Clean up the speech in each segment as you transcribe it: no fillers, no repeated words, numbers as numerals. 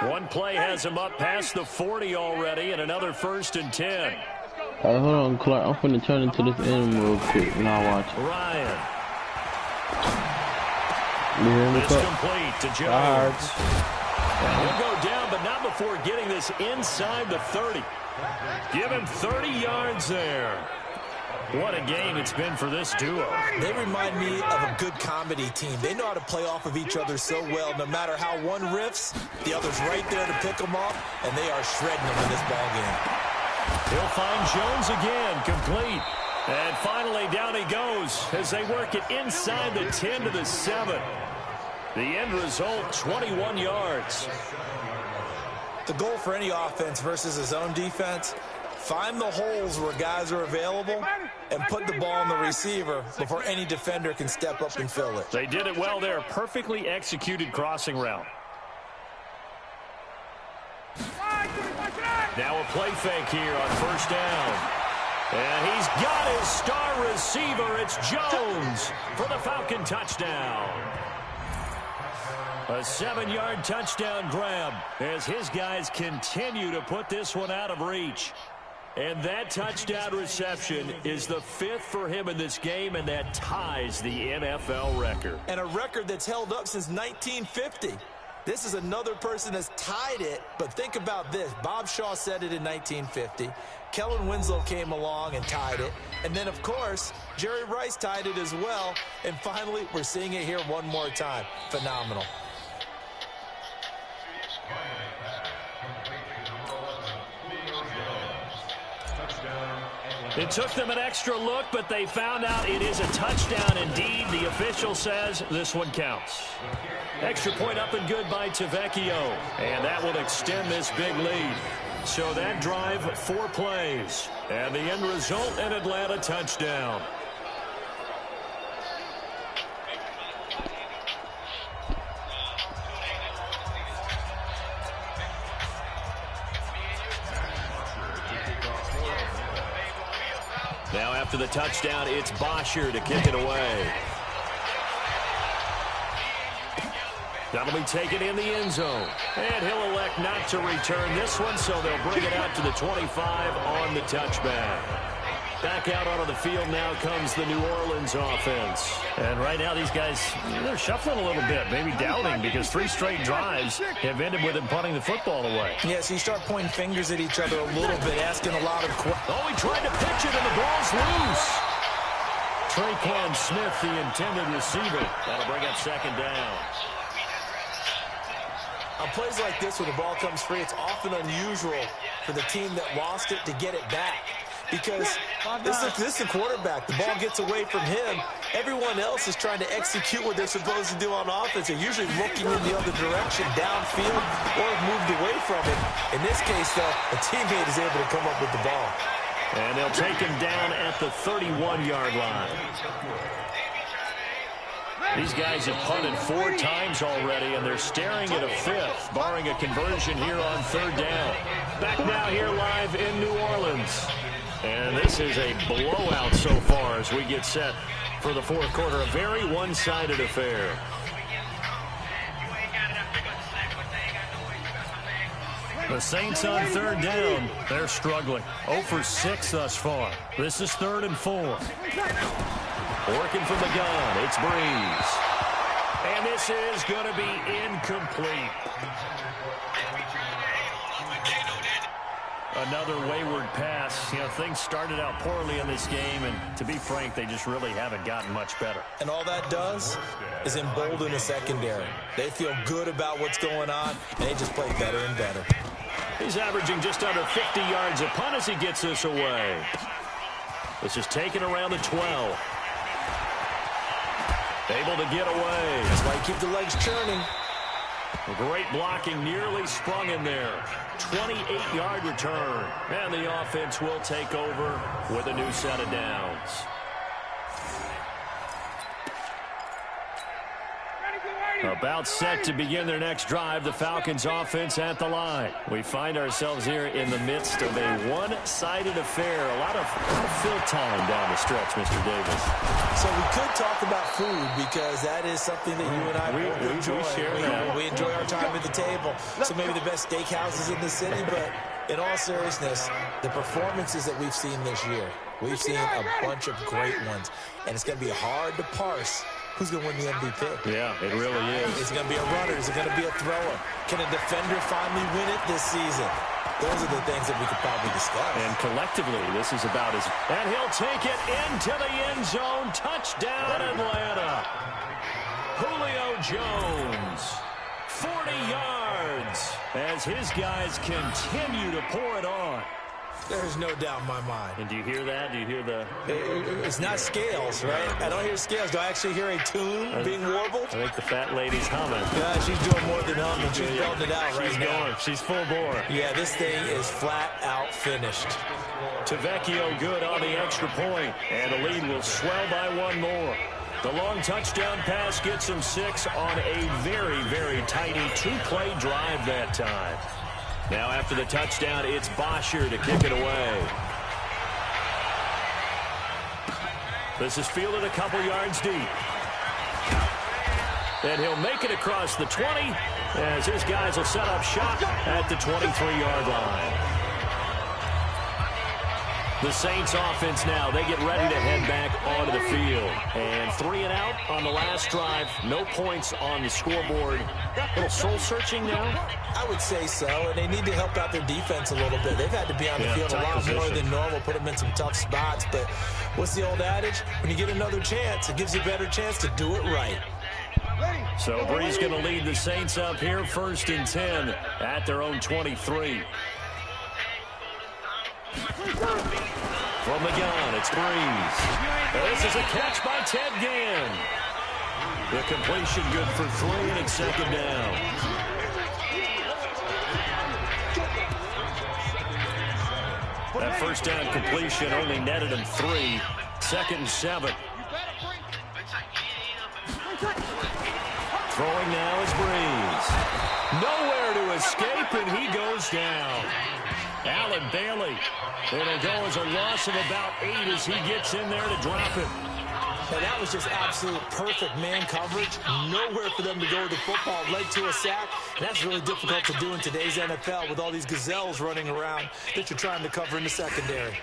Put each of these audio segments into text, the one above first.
One play has him up past the 40 already, and another 1st and 10. Hold on, Clark. I'm finna turn into this end real quick and I'll watch it. Ryan. It's complete to Jones. He'll go down, but not before getting this inside the 30. Give him 30 yards there. What a game it's been for this duo. They remind me of a good comedy team. They know how to play off of each other so well. No matter how one riffs, the other's right there to pick them up, and they are shredding them in this ball game. He'll find Jones again, complete. And finally, down he goes as they work it inside the 10 to the 7. The end result, 21 yards. The goal for any offense versus his own defense, find the holes where guys are available and put the ball on the receiver before any defender can step up and fill it. They did it well there. Perfectly executed crossing route. Now a play fake here on 1st down. And he's got his star receiver. It's Jones for the Falcon touchdown. A 7-yard touchdown grab as his guys continue to put this one out of reach. And that touchdown reception is the 5th for him in this game, and that ties the NFL record. And a record that's held up since 1950. This is another person that's tied it, but think about this. Bob Shaw said it in 1950. Kellen Winslow came along and tied it. And then, of course, Jerry Rice tied it as well. And finally, we're seeing it here one more time. Phenomenal. It took them an extra look, but they found out it is a touchdown indeed. The official says this one counts. Extra point up and good by Tavecchio. And that will extend this big lead. So that drive, 4 plays. And the end result, an Atlanta touchdown. Now after the touchdown, it's Bosher to kick it away. That'll be taken in the end zone. And he'll elect not to return this one, so they'll bring it out to the 25 on the touchback. Back out onto the field now comes the New Orleans offense. And right now these guys, they're shuffling a little bit, maybe doubting, because 3 straight drives have ended with them punting the football away. Yeah, so you start pointing fingers at each other a little bit, asking a lot of questions. Oh, he tried to pitch it, and the ball's loose. Traquan Smith, the intended receiver. That'll bring up 2nd down. On plays like this, when the ball comes free, it's often unusual for the team that lost it to get it back. Because this is a quarterback. The ball gets away from him. Everyone else is trying to execute what they're supposed to do on offense. They're usually looking in the other direction, downfield, or have moved away from it. In this case, though, a teammate is able to come up with the ball. And they'll take him down at the 31-yard line. These guys have punted 4 times already, and they're staring at a 5th, barring a conversion here on 3rd down. Back now here live in New Orleans. And this is a blowout so far as we get set for the 4th quarter. A very one-sided affair. The Saints on 3rd down. They're struggling. 0 for 6 thus far. This is 3rd and 4. Working from the gun, it's Breeze. And this is going to be incomplete. Another wayward pass. You know, things started out poorly in this game, and to be frank, they just really haven't gotten much better. And all that does is embolden the secondary. They feel good about what's going on, and they just play better and better. He's averaging just under 50 yards a punt as he gets this away. This is taken around the 12. Able to get away. That's why you keep the legs churning. Great blocking, nearly sprung in there. 28-yard return. And the offense will take over with a new set of downs. About set to begin their next drive, the Falcons offense at the line. We find ourselves here in the midst of a one-sided affair. A lot of fill time down the stretch, Mr. Davis. So we could talk about food because that is something that you and I enjoy. We enjoy our time at the table. So maybe the best steakhouses in the city, but in all seriousness, the performances that we've seen this year, we've seen a bunch of great ones, and it's going to be hard to parse who's going to win the MVP. Yeah, it really is. Is it going to be a runner? Is it going to be a thrower? Can a defender finally win it this season? Those are the things that we could probably discuss. And collectively, this is about as... And he'll take it into the end zone. Touchdown, Atlanta. Julio Jones, 40 yards, as his guys continue to pour it on. There's no doubt in my mind. And do you hear that? Do you hear the... It's not scales, right? I don't hear scales. Do I actually hear a tune being warbled? I think the fat lady's humming. Yeah, she's doing more than humming. She's belting it out right now. Going. She's full bore. Yeah, this thing is flat out finished. Tavecchio good on the extra point, and the lead will swell by one more. The long touchdown pass gets them 6 on a very, very tiny 2-play drive that time. Now after the touchdown, it's Bosher to kick it away. This is fielded a couple yards deep. And he'll make it across the 20 as his guys will set up shop at the 23-yard line. The Saints offense now, they get ready to head back onto the field. And 3 and out on the last drive. No points on the scoreboard. A little soul-searching now? I would say so, and they need to help out their defense a little bit. They've had to be on the field a lot more than normal, put them in some tough spots. But what's the old adage? When you get another chance, it gives you a better chance to do it right. So Brees going to lead the Saints up here, 1st and 10 at their own 23. From the gun, it's Brees. This is a catch by Ted Ginn. The completion good for 3, and it's 2nd down. That 1st down completion only netted him 3. 2nd and 7. Throwing now is Brees. Nowhere to escape, and he goes down. Allen Bailey. It'll go as a loss of about 8 as he gets in there to drop it. And that was just absolute perfect man coverage. Nowhere for them to go with the football. Led to a sack. And that's really difficult to do in today's NFL with all these gazelles running around that you're trying to cover in the secondary.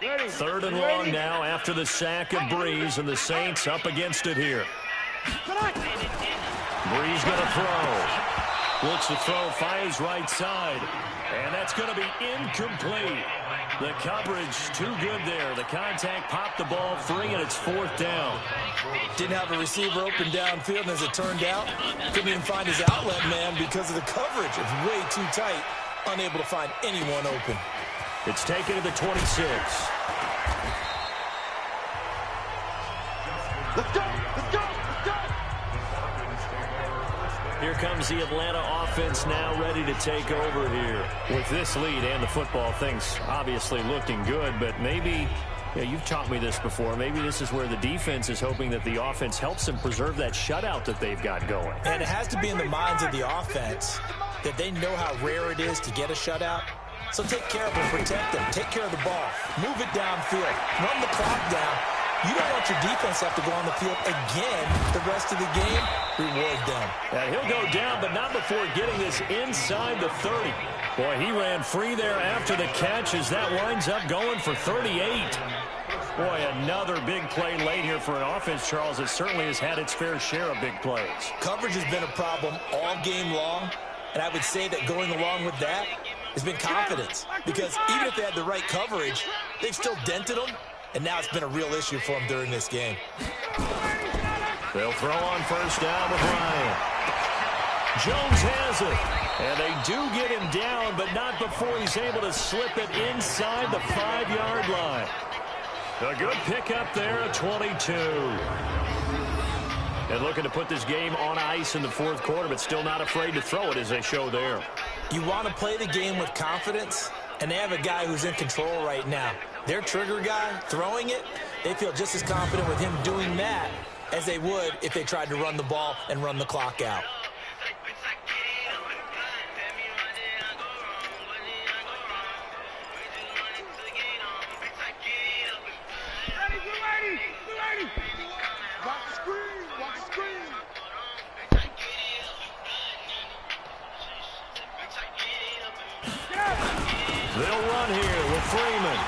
3rd and long now after the sack of Brees, and the Saints up against it here. Brees going to throw. Looks to throw, fires right side. And that's going to be incomplete. The coverage too good there. The contact popped the ball free, and it's 4th down. Didn't have a receiver open downfield, and as it turned out, couldn't even find his outlet man because of the coverage. It's way too tight, unable to find anyone open. It's taken to the 26. Let's go! Let's go! Let's go! Here comes the Atlanta offense now ready to take over here. With this lead and the football, things obviously looking good, but maybe, you've taught me this before, maybe this is where the defense is hoping that the offense helps them preserve that shutout that they've got going. And it has to be in the minds of the offense that they know how rare it is to get a shutout. So take care of them, protect them, take care of the ball, move it downfield, run the clock down. You don't want your defense to have to go on the field again the rest of the game. Reward them. And he'll go down, but not before getting this inside the 30. Boy, he ran free there after the catch as that winds up going for 38. Boy, another big play late here for an offense, Charles. It certainly has had its fair share of big plays. Coverage has been a problem all game long, and I would say that going along with that has been confidence. Because even if they had the right coverage, they've still dented them. And now it's been a real issue for him during this game. They'll throw on 1st down with Ryan. Jones has it. And they do get him down, but not before he's able to slip it inside the 5-yard line. A good pickup there at 22. And looking to put this game on ice in the 4th quarter, but still not afraid to throw it as they show there. You want to play the game with confidence, and they have a guy who's in control right now. Their trigger guy throwing it, they feel just as confident with him doing that as they would if they tried to run the ball and run the clock out. They'll run here with Freeman.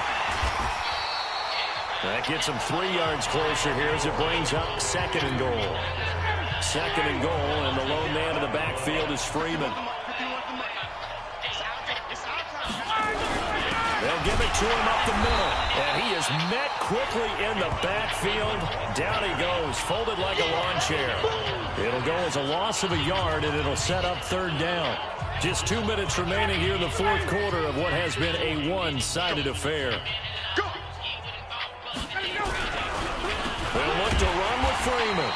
That gets them 3 yards closer here as it brings up 2nd and goal. 2nd and goal, and the lone man in the backfield is Freeman. They'll give it to him up the middle, and he is met quickly in the backfield. Down he goes, folded like a lawn chair. It'll go as a loss of a yard, and it'll set up 3rd down. Just 2 minutes remaining here in the 4th quarter of what has been a one-sided affair. They'll look to run with Freeman.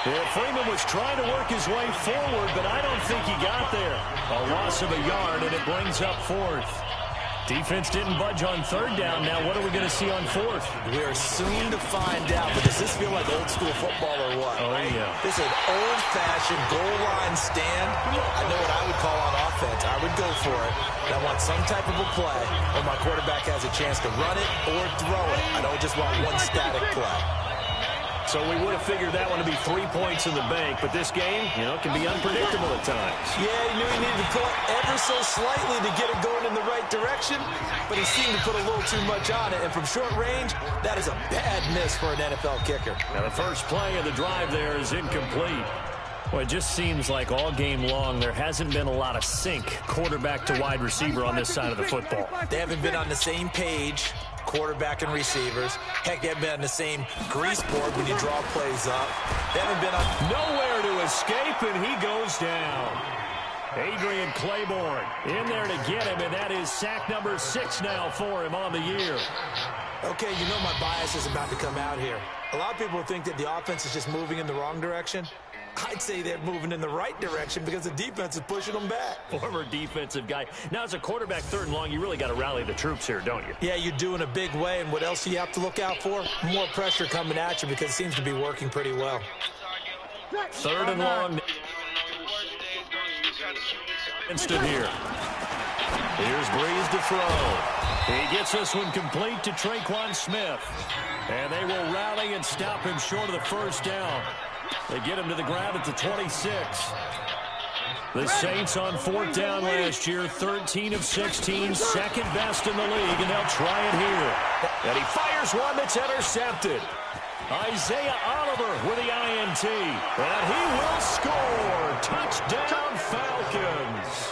Yeah, Freeman was trying to work his way forward, but I don't think he got there. A loss of a yard, and it brings up 4th. Defense didn't budge on 3rd down. Now what are we going to see on 4th? We are soon to find out, but does this feel like old school football or what? Oh, yeah. This is an old-fashioned goal line stand. I know what I would call on offense. I would go for it. And I want some type of a play where my quarterback has a chance to run it or throw it. I don't just want one static play. So we would have figured that one to be 3 points in the bank, but this game, can be unpredictable at times. Yeah, he knew he needed to pull ever so slightly to get it going in the right direction, but he seemed to put a little too much on it, and from short range, that is a bad miss for an NFL kicker. Now the first play of the drive there is incomplete. Well, it just seems like all game long there hasn't been a lot of sync quarterback to wide receiver on this side of the football. They haven't been on the same page, quarterback and receivers. Heck, they haven't been on the same grease board when you draw plays up. They haven't been on... Nowhere to escape, and he goes down. Adrian Claiborne in there to get him, and that is sack number 6 now for him on the year. Okay, you know my bias is about to come out here. A lot of people think that the offense is just moving in the wrong direction. I'd say they're moving in the right direction because the defense is pushing them back. Former defensive guy. Now, as a quarterback 3rd and long, you really got to rally the troops here, don't you? Yeah, you do in a big way. And what else do you have to look out for? More pressure coming at you because it seems to be working pretty well. 3rd and long. Instant here. Here's Breeze to throw. He gets this one complete to Traquan Smith. And they will rally and stop him short of the 1st down. They get him to the ground at the 26. The Saints on 4th down last year, 13 of 16, 2nd best in the league, and they'll try it here. And he fires one that's intercepted. Isaiah Oliver with the INT, and he will score. Touchdown, Falcons.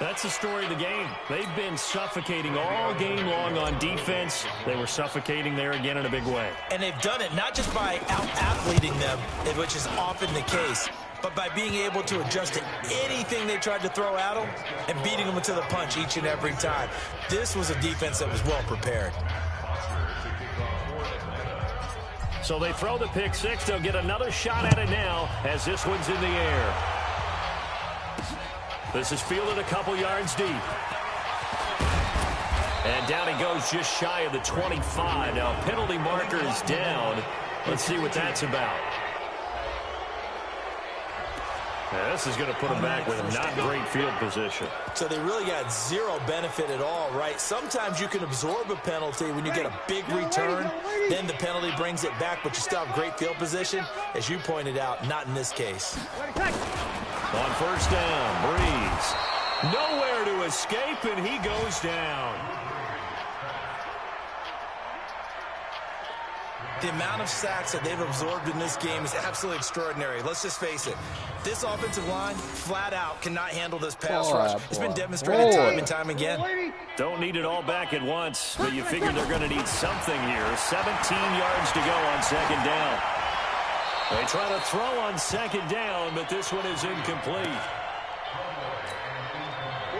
That's the story of the game. They've been suffocating all game long on defense. They were suffocating there again in a big way. And they've done it not just by out-athleting them, which is often the case, but by being able to adjust to anything they tried to throw at them and beating them to the punch each and every time. This was a defense that was well prepared. So they throw the pick 6. They'll get another shot at it now as this one's in the air. This is fielded a couple yards deep. And down he goes just shy of the 25. Now, penalty marker is down. Let's see what that's about. Now, this is going to put him back with not great field position. So they really got zero benefit at all, right? Sometimes you can absorb a penalty when you get a big return. Then the penalty brings it back, but you still have great field position. As you pointed out, not in this case. On 1st down, Breeze. Nowhere to escape, and he goes down. The amount of sacks that they've absorbed in this game is absolutely extraordinary. Let's just face it. This offensive line, flat out, cannot handle this pass rush. It's been demonstrated time and time again. Don't need it all back at once, but you figure they're going to need something here. 17 yards to go on 2nd down. They try to throw on 2nd down, but this one is incomplete.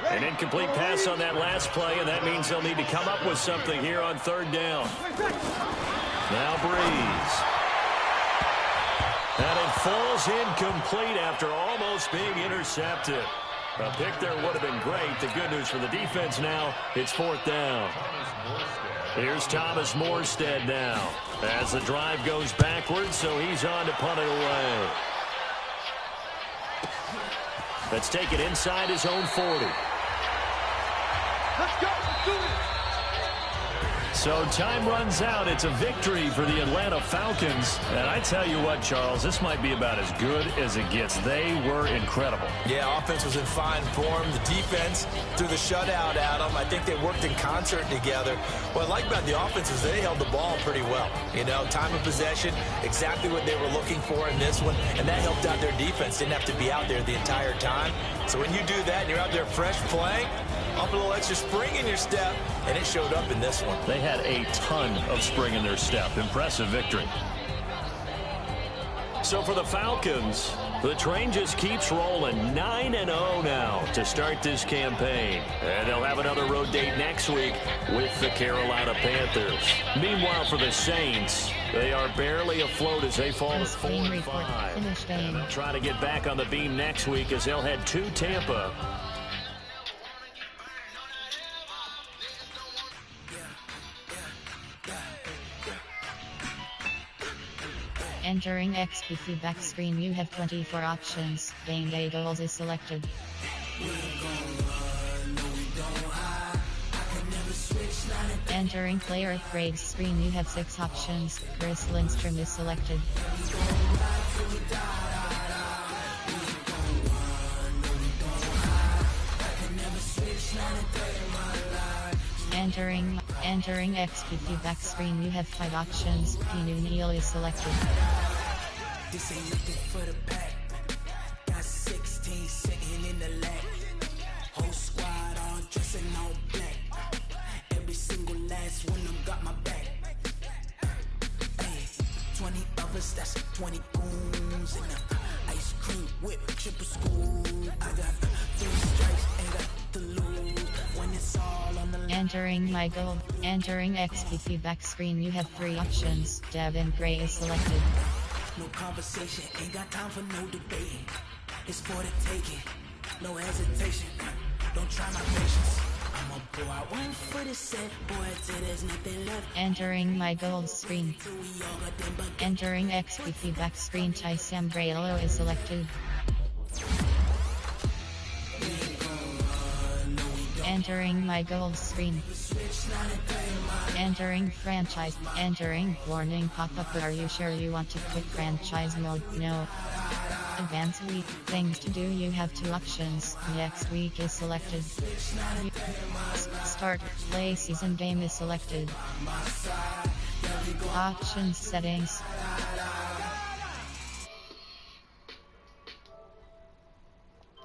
An incomplete pass on that last play, and that means they'll need to come up with something here on 3rd down. Now Breeze. And it falls incomplete after almost being intercepted. A pick there would have been great. The good news for the defense now, it's 4th down. Here's Thomas Morstead now as the drive goes backwards, so he's on to punt it away. Let's take it inside his own 40. Let's go. Let's do it. So time runs out. It's a victory for the Atlanta Falcons. And I tell you what, Charles, this might be about as good as it gets. They were incredible. Yeah, offense was in fine form. The defense threw the shutout at them. I think they worked in concert together. What I like about the offense is they held the ball pretty well. You know, time of possession, exactly what they were looking for in this one. And that helped out their defense. Didn't have to be out there the entire time. So when you do that and you're out there fresh playing, up a little extra spring in your step, and it showed up in this one. They had a ton of spring in their step. Impressive victory. So for the Falcons, the train just keeps rolling. 9-0 now to start this campaign. And they'll have another road date next week with the Carolina Panthers. Meanwhile, for the Saints, they are barely afloat as they fall to 4-5. And they'll try to get back on the beam next week as they'll head to Tampa. Entering XP feedback screen, you have 24 options. Game day goals is selected. Entering player upgrades screen, you have 6 options. Chris Lindstrom is selected. Entering XP feedback screen, you have 5 options. Pinu Neal is selected. This ain't nothing for the pack. Got 16 sitting in the lap. Whole squad all dressing all black. Every single last one of them got my back. Hey, 20 of us, that's 20 goons in the ice cream whip, triple school. I got 3 strikes, ain't got the loot. When it's all on the Entering my goal. Entering XP feedback screen, you have 3 options. Devin Gray is selected. No conversation, ain't got time for no debating. It's for the taking, no hesitation. Don't try my patience. I'm a pour out one for the set, boy, till there's nothing left. Entering my gold screen. Entering XP feedback screen, Tysam Braylo is selected. Entering my gold screen. Entering franchise. Entering warning pop-up. Are you sure you want to quit franchise mode? No. Advanced week. Things to do. You have 2 options. Next week is selected. Start. Play season game is selected. Options settings.